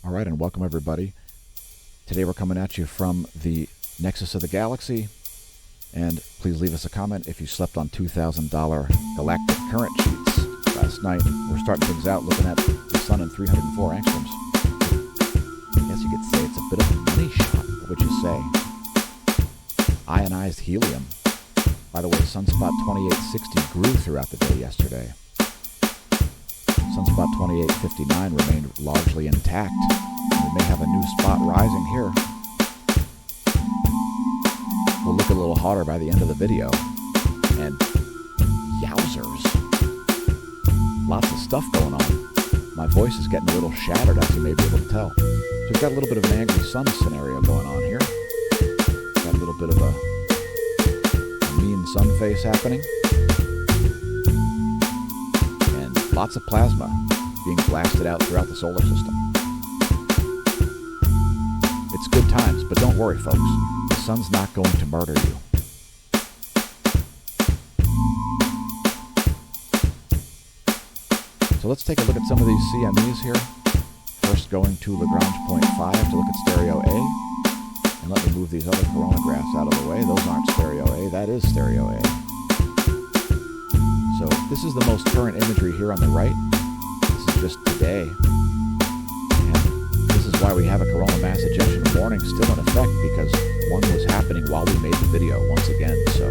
All right, and welcome everybody. Today we're coming at you from the nexus of the galaxy, and please leave us a comment if you slept on $2,000 galactic current sheets last night. We're starting things out looking at the sun in 304 angstroms. I guess you could say it's a bit of a money shot. What would you say? Ionized helium. By the way, Sunspot 2860 grew throughout the day yesterday. Sunspot 2859 remained largely intact. We may have a new spot rising here. We'll look a little hotter by the end of the video. And yowzers. Lots of stuff going on. My voice is getting a little shattered, as you may be able to tell. So we've got a little bit of an angry sun scenario going on here. Got a little bit of a mean sun face happening. Lots of plasma being blasted out throughout the solar system. It's good times, but don't worry, folks. The sun's not going to murder you. So let's take a look at some of these CMEs here. First going to Lagrange point 5 to look at stereo A. And let me move these other coronagraphs out of the way. Those aren't stereo A, that is stereo A. So this is the most current imagery here on the right. This is just today. And this is why we have a coronal mass ejection warning still in effect, because one was happening while we made the video once again. So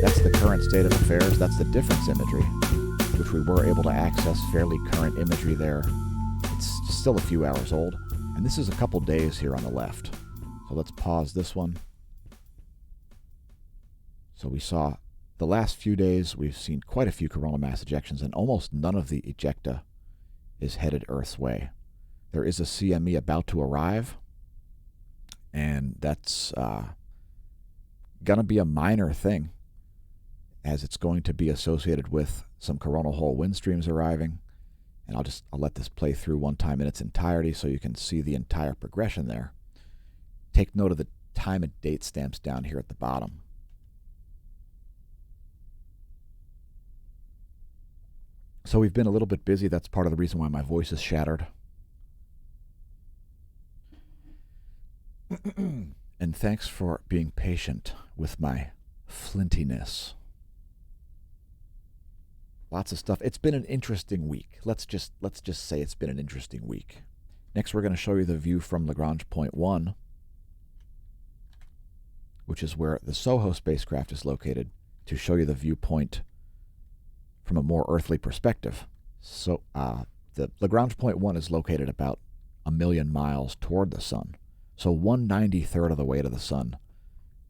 that's the current state of affairs. That's the difference imagery, which we were able to access fairly current imagery there. It's still a few hours old. And this is a couple days here on the left. So let's pause this one. So we saw the last few days, we've seen quite a few coronal mass ejections, and almost none of the ejecta is headed Earth's way. There is a CME about to arrive, and that's going to be a minor thing, as it's going to be associated with some coronal hole wind streams arriving. And I'll let this play through one time in its entirety so you can see the entire progression there. Take note of the time and date stamps down here at the bottom. So we've been a little bit busy. That's part of the reason why my voice is shattered. And thanks for being patient with my flintiness. Lots of stuff. It's been an interesting week. Let's just say it's been an interesting week. Next, we're going to show you the view from Lagrange point 1, which is where the SOHO spacecraft is located, to show you the viewpoint from a more earthly perspective. So the Lagrange point 1 is located about 1 million miles toward the sun. So 1/93rd of the way to the sun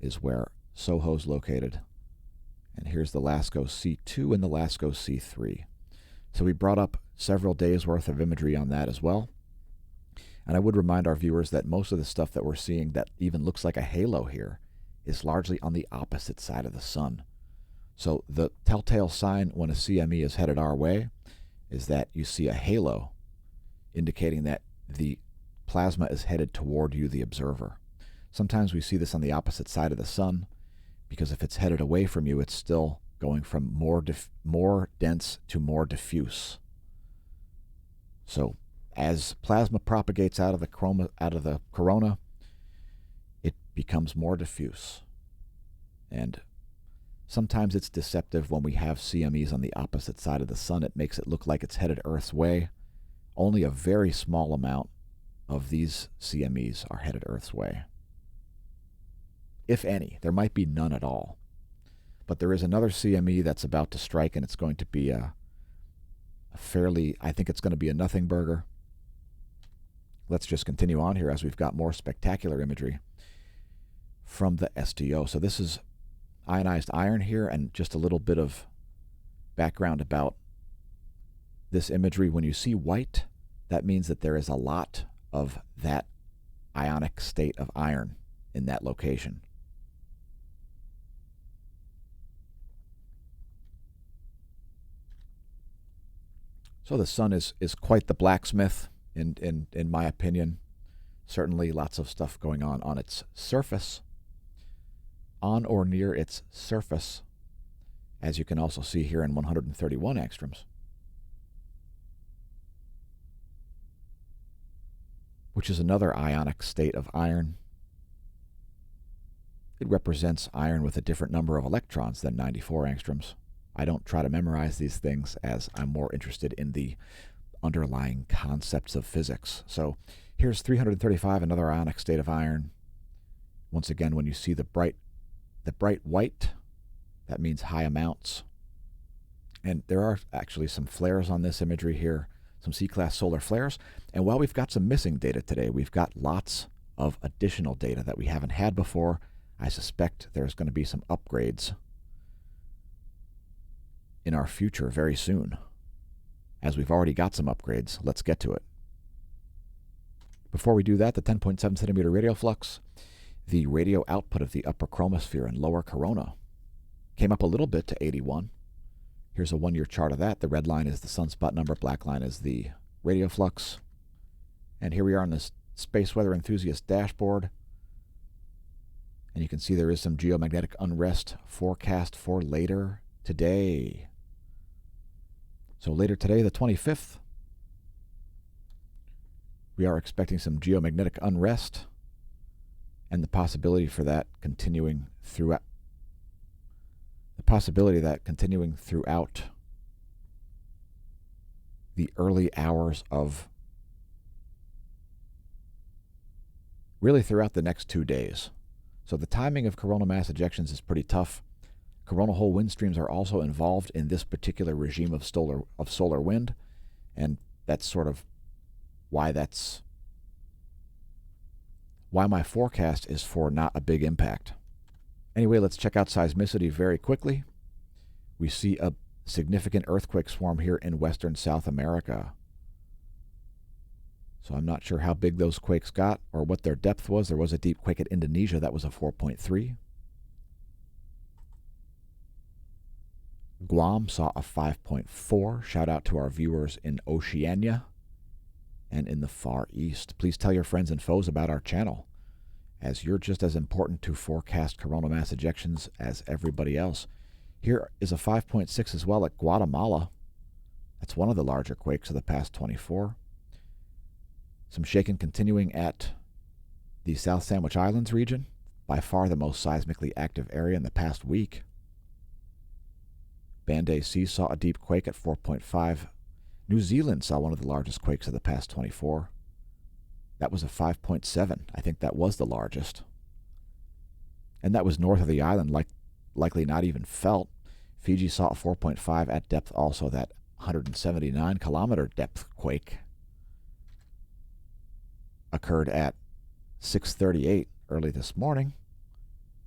is where SOHO is located. And here's the LASCO C2 and the LASCO C3. So we brought up several days worth of imagery on that as well. And I would remind our viewers that most of the stuff that we're seeing that even looks like a halo here is largely on the opposite side of the sun. So the telltale sign when a CME is headed our way is that you see a halo, indicating that the plasma is headed toward you, the observer. Sometimes we see this on the opposite side of the sun, because if it's headed away from you, it's still going from more dense to more diffuse. So as plasma propagates out of the corona, it becomes more diffuse. And sometimes it's deceptive when we have CMEs on the opposite side of the sun. It makes it look like it's headed Earth's way. Only a very small amount of these CMEs are headed Earth's way. If any. There might be none at all. But there is another CME that's about to strike, and it's going to be a fairly, I think it's going to be a nothing burger. Let's just continue on here as we've got more spectacular imagery from the STO. So this is ionized iron here, and just a little bit of background about this imagery. When you see white, that means that there is a lot of that ionic state of iron in that location. So the sun is quite the blacksmith, in my opinion. Certainly lots of stuff going on its surface. On or near its surface, as you can also see here in 131 angstroms. which is another ionic state of iron. It represents iron with a different number of electrons than 94 angstroms. I don't try to memorize these things, as I'm more interested in the underlying concepts of physics. So here's 335, another ionic state of iron. Once again, when you see the bright white, that means high amounts. And there are actually some flares on this imagery here, some C-class solar flares. And while we've got some missing data today, we've got lots of additional data that we haven't had before. I suspect there's going to be some upgrades in our future very soon. As we've already got some upgrades, let's get to it. Before we do that, the 10.7 centimeter radial flux, the radio output of the upper chromosphere and lower corona, came up a little bit to 81. Here's a one-year chart of that. The red line is the sunspot number, black line is the radio flux. And here we are on this space weather enthusiast dashboard. And you can see there is some geomagnetic unrest forecast for later today. So later today, the 25th, we are expecting some geomagnetic unrest and the possibility for that continuing throughout. The early hours of, really throughout the next 2 days. So the timing of coronal mass ejections is pretty tough. Coronal hole wind streams are also involved in this particular regime of solar wind, and that's sort of why my forecast is for not a big impact. Anyway, let's check out seismicity very quickly. We see a significant earthquake swarm here in western South America. So I'm not sure how big those quakes got or what their depth was. There was a deep quake at Indonesia that was a 4.3. Guam saw a 5.4. Shout out to our viewers in Oceania and in the Far East. Please tell your friends and foes about our channel, as you're just as important to forecast coronal mass ejections as everybody else. Here is a 5.6 as well at Guatemala. That's one of the larger quakes of the past 24. Some shaking continuing at the South Sandwich Islands region, by far the most seismically active area in the past week. Band Sea saw a deep quake at 4.5. New Zealand saw one of the largest quakes of the past 24. That was a 5.7. I think that was the largest. And that was north of the island, likely not even felt. Fiji saw a 4.5 at depth also. That 179-kilometer depth quake occurred at 6:38 early this morning,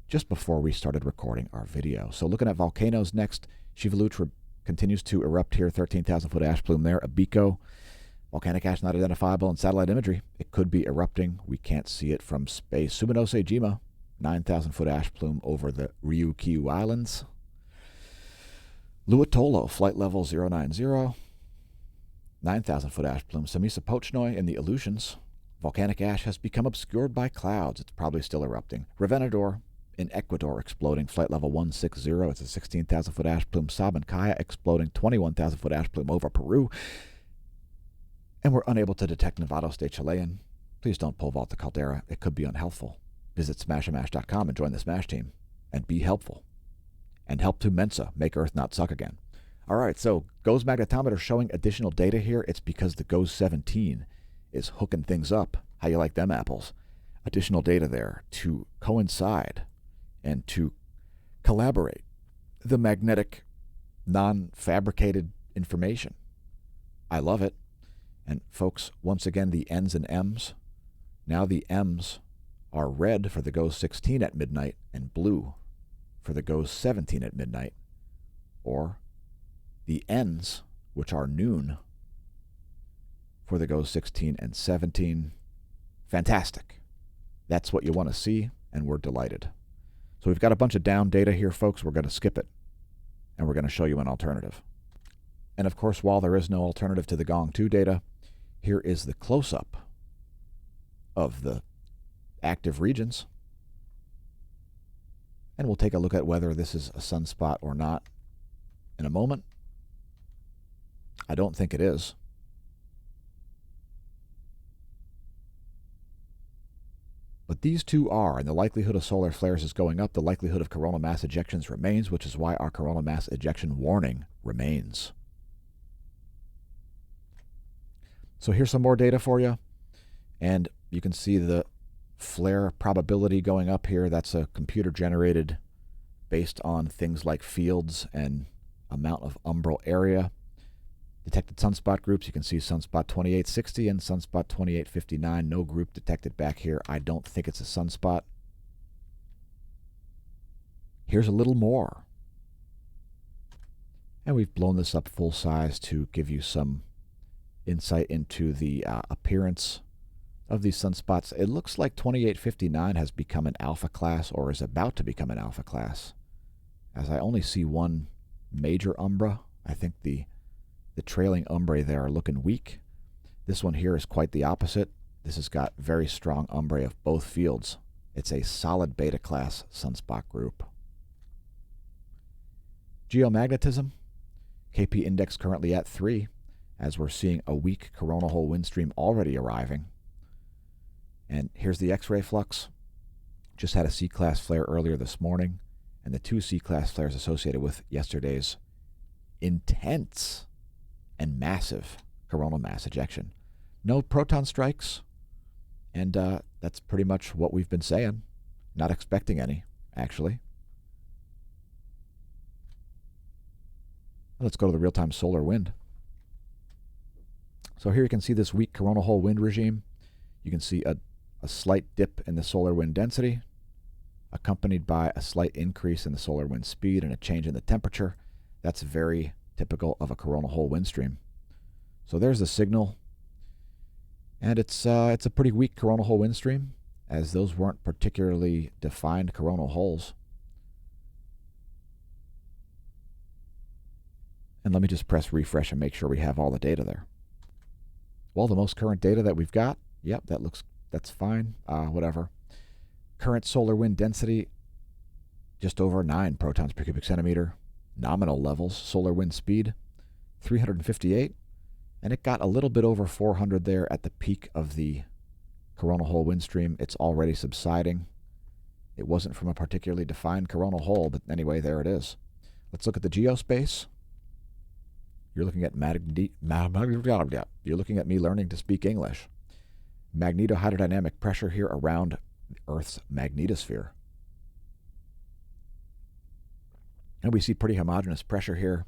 just before we started recording our video. So looking at volcanoes next, Shivaluch continues to erupt here, 13,000-foot ash plume there. Abiko, volcanic ash not identifiable in satellite imagery. It could be erupting. We can't see it from space. Suminose Jima, 9,000-foot ash plume over the Ryukyu Islands. Luatolo, flight level 090, 9,000-foot ash plume. Samisa Pochnoi in the Aleutians. Volcanic ash has become obscured by clouds. It's probably still erupting. Revenador in Ecuador exploding, flight level 160. It's a 16,000-foot ash plume. Sabancaya exploding, 21,000-foot ash plume over Peru. And we're unable to detect Nevados de Chilean. Please don't pole vault the caldera. It could be unhelpful. Visit smashamash.com and join the Smash team. And be helpful. And help to Mensa, make Earth not suck again. All right, so GOES magnetometer showing additional data here. It's because the GOES 17 is hooking things up. How you like them apples? Additional data there to coincide and to collaborate the magnetic, non-fabricated information. I love it. And folks, once again, the N's and M's. Now the M's are red for the GOES 16 at midnight and blue for the GOES 17 at midnight. Or the N's, which are noon, for the GOES 16 and 17. Fantastic. That's what you want to see, and we're delighted. So we've got a bunch of down data here, folks. We're going to skip it, and we're going to show you an alternative. And of course, while there is no alternative to the Gong 2 data, here is the close-up of the active regions. And we'll take a look at whether this is a sunspot or not in a moment. I don't think it is. But these two are, and the likelihood of solar flares is going up. The likelihood of coronal mass ejections remains, which is why our coronal mass ejection warning remains. So here's some more data for you. And you can see the flare probability going up here. That's a computer generated based on things like fields and amount of umbral area. Detected sunspot groups, you can see sunspot 2860 and sunspot 2859. No group detected back here. I don't think it's a sunspot. Here's a little more. And we've blown this up full size to give you some insight into the appearance of these sunspots. It looks like 2859 has become an alpha class or is about to become an alpha class, as I only see one major umbra. I think the trailing umbrae there are looking weak. This one here is quite the opposite. This has got very strong umbrae of both fields. It's a solid beta class sunspot group. Geomagnetism, KP index currently at 3, as we're seeing a weak coronal hole wind stream already arriving. And here's the X-ray flux. Just had a C-class flare earlier this morning, and the 2 C-class flares associated with yesterday's intense and massive coronal mass ejection. No proton strikes, and that's pretty much what we've been saying. Not expecting any, actually. Let's go to the real-time solar wind. So here you can see this weak coronal hole wind regime. You can see a slight dip in the solar wind density, accompanied by a slight increase in the solar wind speed and a change in the temperature. That's very typical of a coronal hole wind stream. So there's the signal, and it's a pretty weak coronal hole wind stream, as those weren't particularly defined coronal holes. And let me just press refresh and make sure we have all the data there. Well, the most current data that we've got, yep, that's fine, whatever. Current solar wind density, just over 9 protons per cubic centimeter. Nominal levels, solar wind speed, 358. And it got a little bit over 400 there at the peak of the coronal hole wind stream. It's already subsiding. It wasn't from a particularly defined coronal hole, but anyway, there it is. Let's look at the geospace. You're looking at you're looking at me learning to speak English. Magnetohydrodynamic pressure here around Earth's magnetosphere. And we see pretty homogeneous pressure here,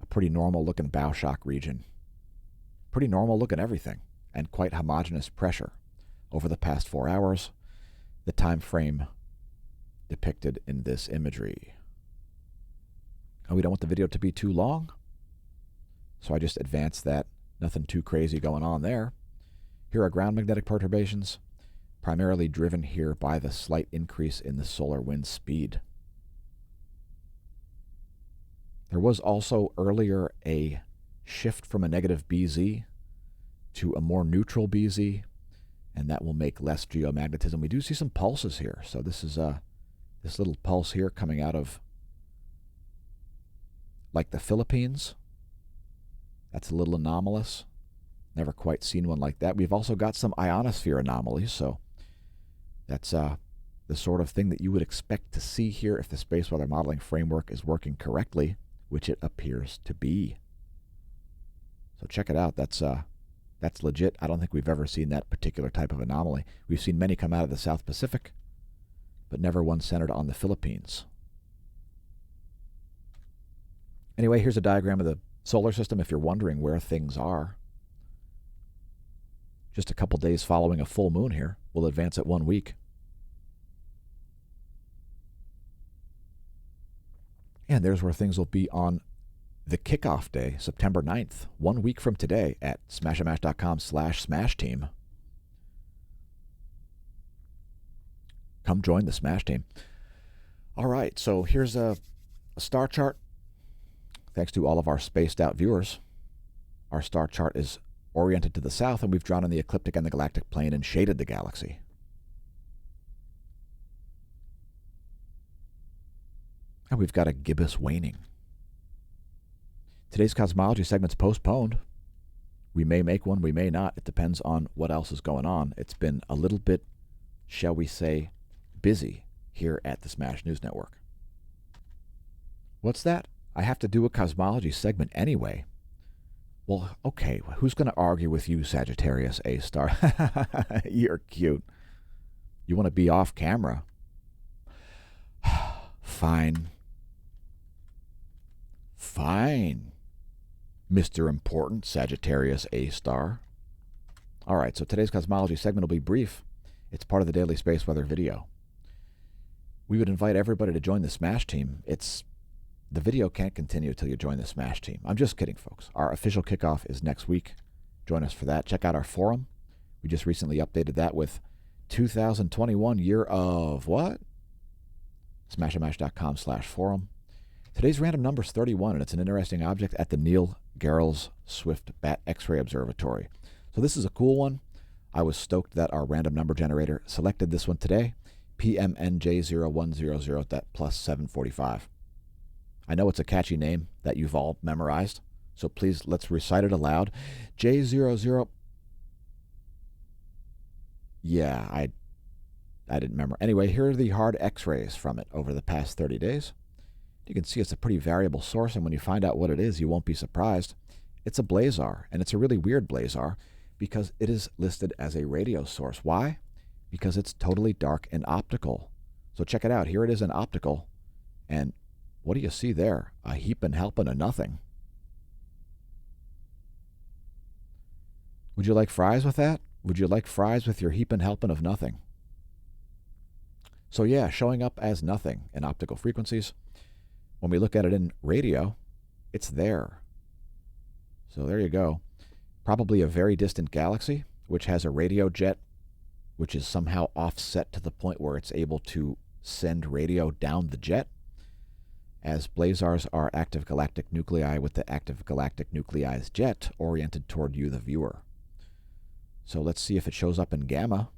a pretty normal looking bow shock region. Pretty normal looking everything, and quite homogeneous pressure over the past 4 hours, the time frame depicted in this imagery. And we don't want the video to be too long, so I just advanced that. Nothing too crazy going on there. Here are ground magnetic perturbations, primarily driven here by the slight increase in the solar wind speed. There was also earlier a shift from a negative BZ to a more neutral BZ, and that will make less geomagnetism. We do see some pulses here. So this is this little pulse here coming out of like the Philippines. That's a little anomalous. Never quite seen one like that. We've also got some ionosphere anomalies, so that's the sort of thing that you would expect to see here if the space weather modeling framework is working correctly, which it appears to be. So check it out. That's legit. I don't think we've ever seen that particular type of anomaly. We've seen many come out of the South Pacific, but never one centered on the Philippines. Anyway, here's a diagram of the solar system if you're wondering where things are. Just a couple days following a full moon here. We'll advance it 1 week. And there's where things will be on the kickoff day, September 9th, 1 week from today at smashomash.com/smashTeam. Come join the Smash Team. All right, so here's a star chart. Thanks to all of our spaced out viewers. Our star chart is oriented to the south, and we've drawn in the ecliptic and the galactic plane and shaded the galaxy. And we've got a gibbous waning. Today's cosmology segment's postponed. We may make one, we may not. It depends on what else is going on. It's been a little bit shall we say, busy here at the Smash News Network. What's that? I have to do a cosmology segment anyway. Well, okay, who's going to argue with you, Sagittarius A-star? You're cute. You want to be off camera? Fine. Fine, Mr. Important Sagittarius A-star. All right, so today's cosmology segment will be brief. It's part of the daily space weather video. We would invite everybody to join the Smash team. The video can't continue till you join the Smash team. I'm just kidding, folks. Our official kickoff is next week. Join us for that. Check out our forum. We just recently updated that with 2021 year of what? smashamash.com/forum. Today's random number is 31, and it's an interesting object at the Neil Gehrels Swift Bat X-ray Observatory. So this is a cool one. I was stoked that our random number generator selected this one today, PMNJ0100+745. I know it's a catchy name that you've all memorized, so please let's recite it aloud. J00. Yeah, I didn't remember. Anyway, here are the hard X-rays from it over the past 30 days. You can see it's a pretty variable source, and when you find out what it is, you won't be surprised. It's a blazar, and it's a really weird blazar because it is listed as a radio source. Why? Because it's totally dark and optical. So check it out. Here it is in optical, and what do you see there? A heapin' helpin' of nothing. Would you like fries with that? Would you like fries with your heapin' helpin' of nothing? So yeah, showing up as nothing in optical frequencies. When we look at it in radio, it's there. So there you go. Probably a very distant galaxy, which has a radio jet, which is somehow offset to the point where it's able to send radio down the jet, as blazars are active galactic nuclei with the active galactic nuclei's jet oriented toward you, the viewer. So let's see if it shows up in gamma.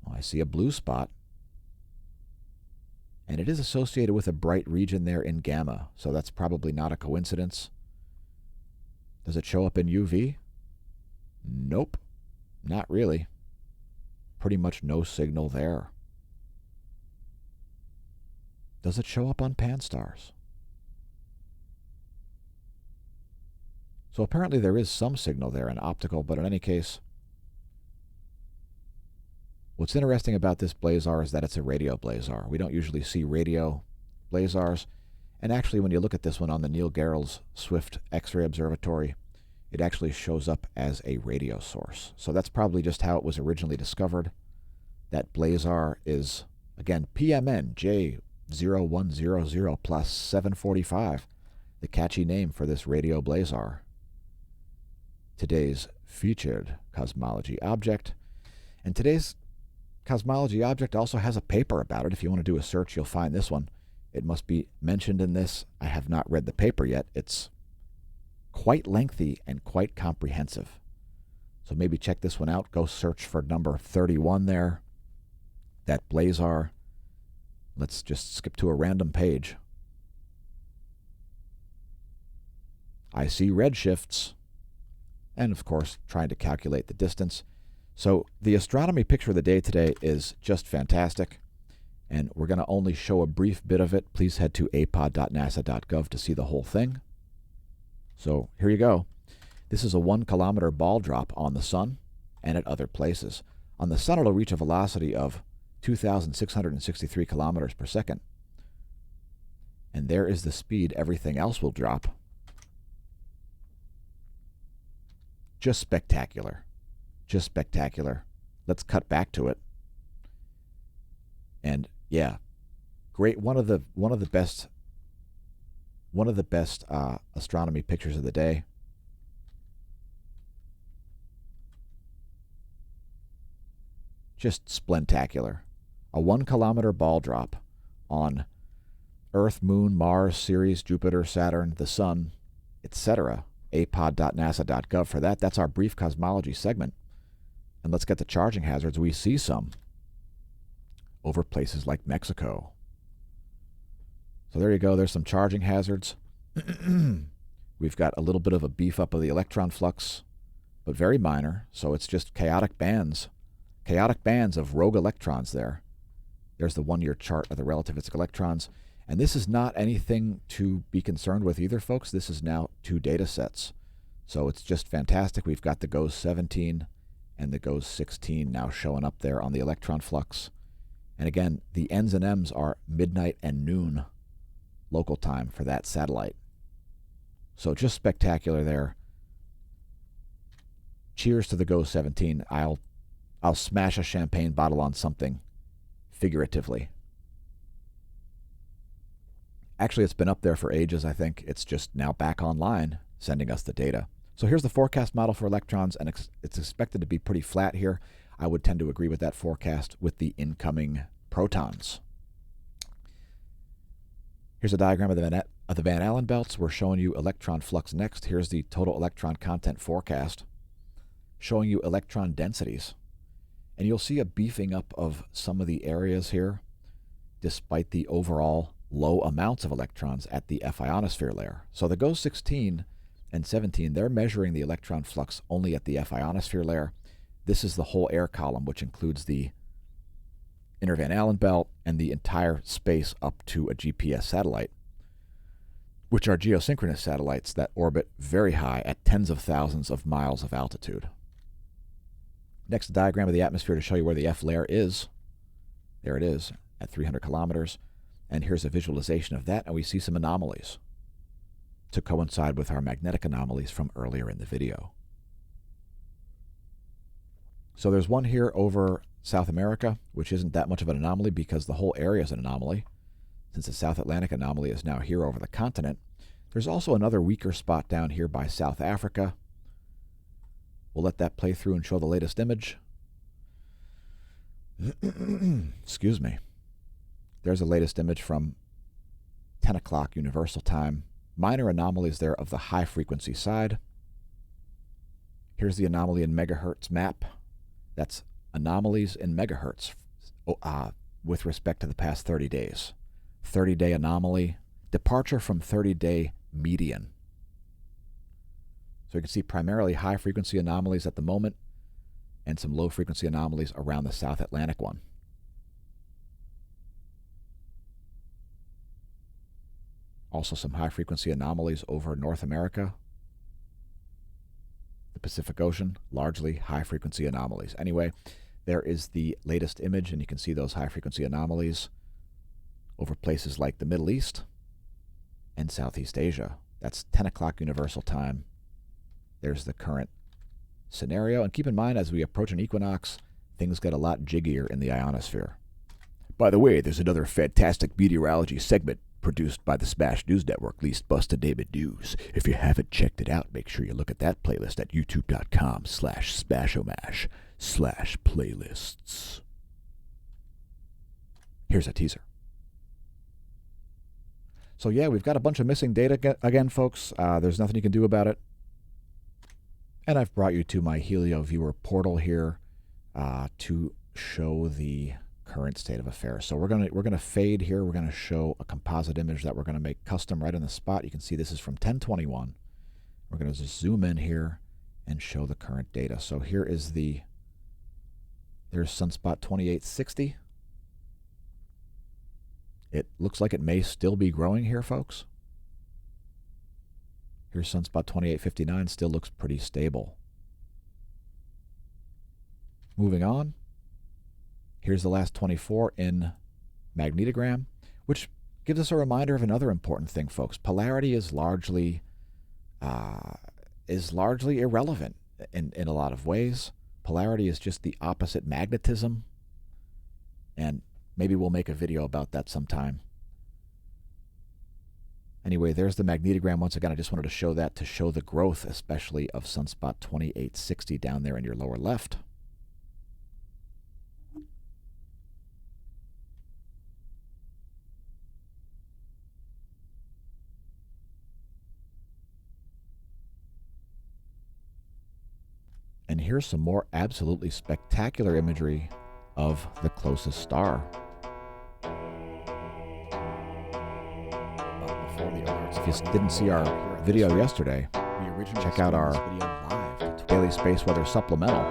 Well, I see a blue spot. And it is associated with a bright region there in gamma, so that's probably not a coincidence. Does it show up in UV? Nope, not really. Pretty much no signal there. Does it show up on pan-stars? So apparently there is some signal there in optical, but in any case, what's interesting about this blazar is that it's a radio blazar. We don't usually see radio blazars. And actually, when you look at this one on the Neil Gehrels Swift X-ray Observatory, it actually shows up as a radio source. So that's probably just how it was originally discovered. That blazar is, again, PMN J0100+745, the catchy name for this radio blazar. Today's featured cosmology object. And today's cosmology object also has a paper about it. If you want to do a search, you'll find this one. It must be mentioned in this. I have not read the paper yet. It's quite lengthy and quite comprehensive. So maybe check this one out. Go search for number 31 there. That blazar. Let's just skip to a random page. I see redshifts. And of course, trying to calculate the distance. So the astronomy picture of the day today is just fantastic, and we're going to only show a brief bit of it. Please head to apod.nasa.gov to see the whole thing. So here you go. This is a 1 kilometer ball drop on the sun and at other places. On the sun, it'll reach a velocity of 2,663 kilometers per second. And there is the speed everything else will drop. Just spectacular. Just spectacular. Let's cut back to it. And yeah, great. One of the best astronomy pictures of the day. Just splentacular. A 1 kilometer ball drop on Earth, Moon, Mars, Ceres, Jupiter, Saturn, the Sun, etc. apod.nasa.gov for that. That's our brief cosmology segment. And let's get to charging hazards. We see some over places like Mexico. So there you go. There's some charging hazards. We've got a little bit of a beef up of the electron flux, but very minor. So it's just chaotic bands chaotic bands of rogue electrons there. There's the 1-year chart of the relativistic electrons. And this is not anything to be concerned with either, folks. This is now 2 data sets. So it's just fantastic. We've got the GOES 17 and the GOES 16 now showing up there on the electron flux. And again, the N's and M's are midnight and noon local time for that satellite. So just spectacular there. Cheers to the GOES 17. I'll smash a champagne bottle on something, figuratively. Actually, it's been up there for ages, I think. It's just now back online, sending us the data. So here's the forecast model for electrons, and it's expected to be pretty flat here. I would tend to agree with that forecast with the incoming protons. Here's a diagram of the Van Allen belts. We're showing you electron flux next. Here's the total electron content forecast, showing you electron densities. And you'll see a beefing up of some of the areas here, despite the overall low amounts of electrons at the F ionosphere layer. So the GOES 16 and 17, they're measuring the electron flux only at the F ionosphere layer. This is the whole air column, which includes the inner Van Allen belt and the entire space up to a GPS satellite, which are geosynchronous satellites that orbit very high at tens of thousands of miles of altitude. Next, a diagram of the atmosphere to show you where the F layer is. There it is at 300 kilometers. And here's a visualization of that, and we see some anomalies to coincide with our magnetic anomalies from earlier in the video. So there's one here over South America, which isn't that much of an anomaly because the whole area is an anomaly, since the South Atlantic anomaly is now here over the continent. There's also another weaker spot down here by South Africa. We'll let that play through and show the latest image. Excuse me. There's the latest image from 10 o'clock Universal Time. Minor anomalies there of the high-frequency side. Here's the anomaly in megahertz map. That's anomalies in megahertz with respect to the past 30 days. 30-day anomaly, departure from 30-day median. So you can see primarily high-frequency anomalies at the moment and some low-frequency anomalies around the South Atlantic one. Also some high-frequency anomalies over North America. The Pacific Ocean, largely high-frequency anomalies. Anyway, there is the latest image, and you can see those high-frequency anomalies over places like the Middle East and Southeast Asia. That's 10 o'clock Universal Time. There's the current scenario. And keep in mind, as we approach an equinox, things get a lot jiggier in the ionosphere. By the way, there's another fantastic meteorology segment produced by the smAsho News Network, leased Busta David News. If you haven't checked it out, make sure you look at that playlist at youtube.com/smashomash/playlists. Here's a teaser. So yeah, we've got a bunch of missing data again, folks. There's nothing you can do about it. And I've brought you to my Helio Viewer portal here to show the current state of affairs. So we're gonna fade here. We're gonna show a composite image that we're gonna make custom right on the spot. You can see this is from 1021. We're gonna just zoom in here and show the current data. So here is there's Sunspot 2860. It looks like it may still be growing here, folks. Here's Sunspot 2859, still looks pretty stable. Moving on. Here's the last 24 in magnetogram, which gives us a reminder of another important thing, folks. Polarity is largely irrelevant in a lot of ways. Polarity is just the opposite magnetism, and maybe we'll make a video about that sometime. Anyway, there's the magnetogram. Once again, I just wanted to show that to show the growth, especially of Sunspot 2860 down there in your lower left. And here's some more absolutely spectacular imagery of the closest star. Before the alerts, if you didn't see our video yesterday, check out our Daily Space Weather Supplemental.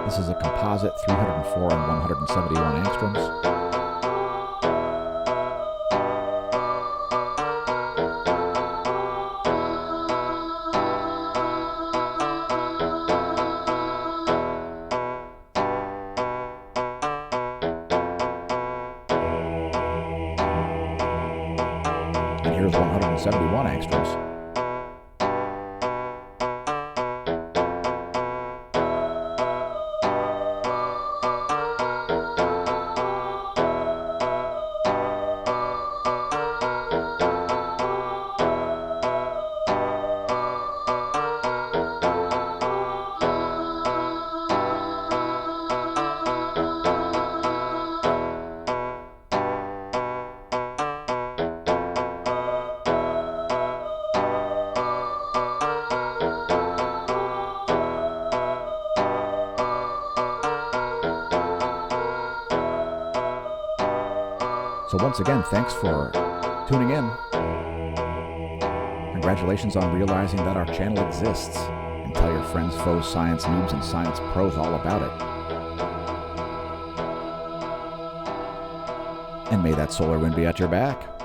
This is a composite 304 and 171 angstroms. And here's 171 angstroms. So once again, thanks for tuning in. Congratulations on realizing that our channel exists. And tell your friends, foes, science noobs, and science pros all about it. And may that solar wind be at your back.